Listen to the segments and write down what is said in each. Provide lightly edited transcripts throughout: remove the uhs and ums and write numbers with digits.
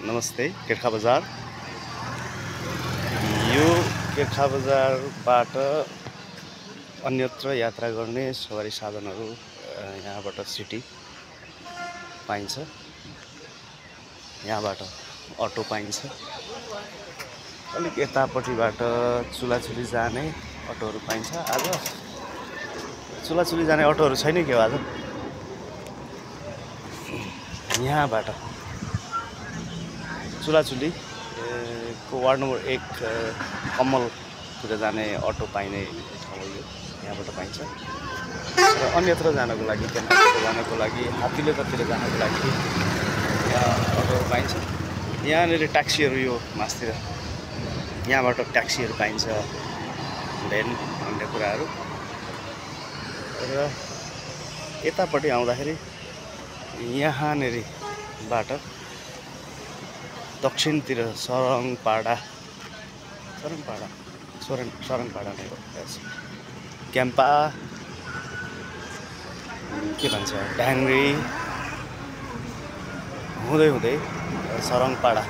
नमस्ते केर्खा बजार। यो केर्खा बजारबाट अन्यत्र यात्रा गर्ने सवारी साधनहरू यहाँबाट सिटी पाइन्छ। यहाँबाट अटो पाइन्छ। अलिक यतापट्टिबाट चुलाचुली जाने अटोहरू पाइन्छ। आज चुलाचुली जाने अटोहरू छैन के हो आज? यहाँबाट चुलाचुली को वार्ड नम्बर 1 कमलतिर जाने अटो पाइने ठाउँ यो। यहाँबाट पाइन्छ र अन्यत्र जानको लागि केन्द्रतिर जानको लागि हात्तीलेतिर जानको लागि यहाँ अटोहरू पाइन्छ। यहाँनिर ट्याक्सीहरू यो मास्तिर यहाँबाट ट्याक्सीहरू पाइन्छ, भ्यान भन्ने कुराहरू। र यतापट्टि आउँदाखेरि यहाँनिरबाट दक्षिणतिर सरङपाडा नै हो। क्याम्पा के भन्छ ढ्याङ्ग्री हुँदै सरङपाडा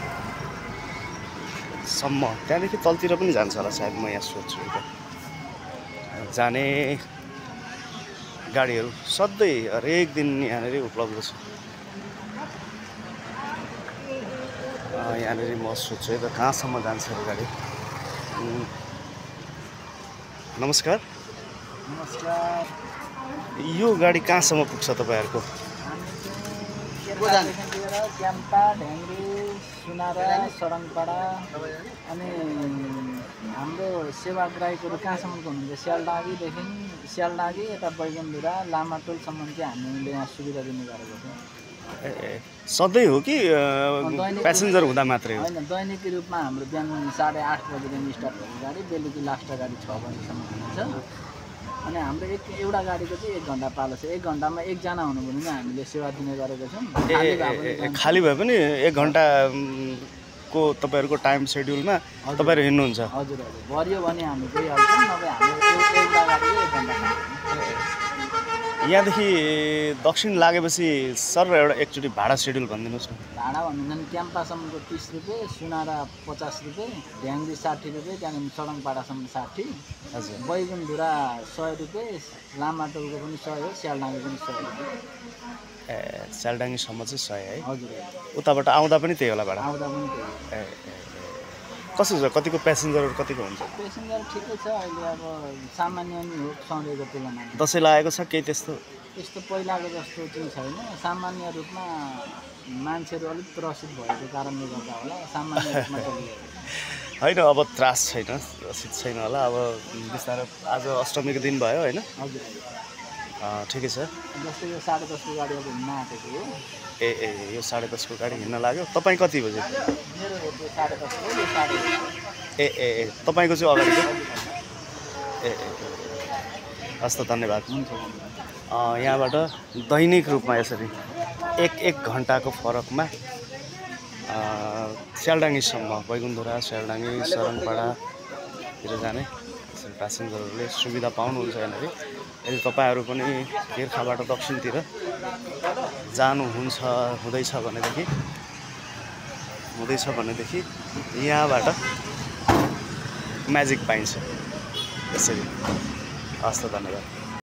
सम्म, त्यहाँदेखि तलतिर पनि जान्छ होला सायद, म यहाँ सोध्छु। जाने गाडीहरू सधैँ हरेक दिन यहाँनिर उपलब्ध छ। यहाँनिर म सोध्छु है त कहाँसम्म जान्छ र गाडी। नमस्कार। नमस्कार। यो गाडी कहाँसम्म पुग्छ तपाईँहरूको? क्याम्पा, ढ्याङ्ग्री, सुनारा, सरङपाडा अनि हाम्रो सेवाग्राहीहरू कहाँसम्मको हुनुहुन्छ? स्यालडाँगी यता बैगुनधुरा लामाटोलसम्म चाहिँ हामीले यहाँ सुविधा दिने गरेको छौँ। सधैँ हो कि प्यासेन्जर हुँदा मात्रै हो? होइन, दैनिक रूपमा हाम्रो बिहान 8:30 बजीदेखि स्टार्ट भएको गाडी बेलुकी लास्ट गाडी 6 बजीसम्म हुन्छ। अनि हाम्रो एउटा गाडीको चाहिँ 1 घन्टा पालो छ। 1 घन्टामा एकजना हुनु भने हामीले सेवा दिने गरेको छौँ। खाली भए पनि 1 घन्टाको तपाईँहरूको टाइम सेड्युलमा तपाईँहरू हिँड्नुहुन्छ? हजुर, भरियो भने हामी गइहाल्छौँ, नभए हाम्रो एउटा गाडी 1 घन्टा। यहाँदेखि दक्षिण लागेपछि सर एउटा एकचोटि भाडा सेड्युल भनिदिनुहोस् न। भाडा भन्नुहुन्छ क्याम्पासम्मको 30 रुपियाँ, सुनारा 50 रुपियाँ, ढ्याङ्ग्री 60 रुपियाँ, त्यहाँदेखि सरङपाडासम्म 60, हजुर, बैगुनधुरा 100 रुपियाँ, लामाटोलको पनि 100 हो, स्यालडाँगी पनि 100 रुपियाँ। स्यालडाँगीसम्म चाहिँ 100 है? हजुर। उताबाट आउँदा पनि त्यही होला भाडा? आउँदा पनि त्यही। कसो छ? कतिको प्यासेन्जरहरू कतिको हुन्छ? पेसेन्जर ठिकै छ अहिले, अब सामान्य नै हो सधैँको तुलनामा। दसैँ लागेको छ केही त्यस्तो पहिलाको जस्तो चाहिँ छैन। सामान्य रूपमा मान्छेहरू अलिक त्रसित भएको कारणले गर्दा होला सामान्य रूपमा चलिरहेको होइन। अब त्रास छैन, रसिद छैन होला। अब बिस्तारै आज अष्टमीको दिन भयो होइन? हजुर, ठिकै छ। जस्तै यो 10:30 को गाडी अब हिँड्न आँटेको हो। यो 10:30 को गाडी हिँड्न लाग्यो। तपाईँ कति बजे? मेरो हो त्यो 10:30 हो, यो 10:30। तपाईँको चाहिँ अगाडिको? हस् त, धन्यवाद। यहाँबाट दैनिक रूपमा यसरी 1 घन्टाको फरकमा स्यालडाँगीसम्म, बैगुनधुरा, स्यालडाँगी, सरङपाडातिर जाने प्यासेन्जरहरूले सुविधा पाउनुहुन्छ यहाँनिर। यदि तपाईँहरू पनि केर्खाबाट दक्षिणतिर हुँदैछ भनेदेखि यहाँबाट म्याजिक पाइन्छ यसरी। हस् त, धन्यवाद।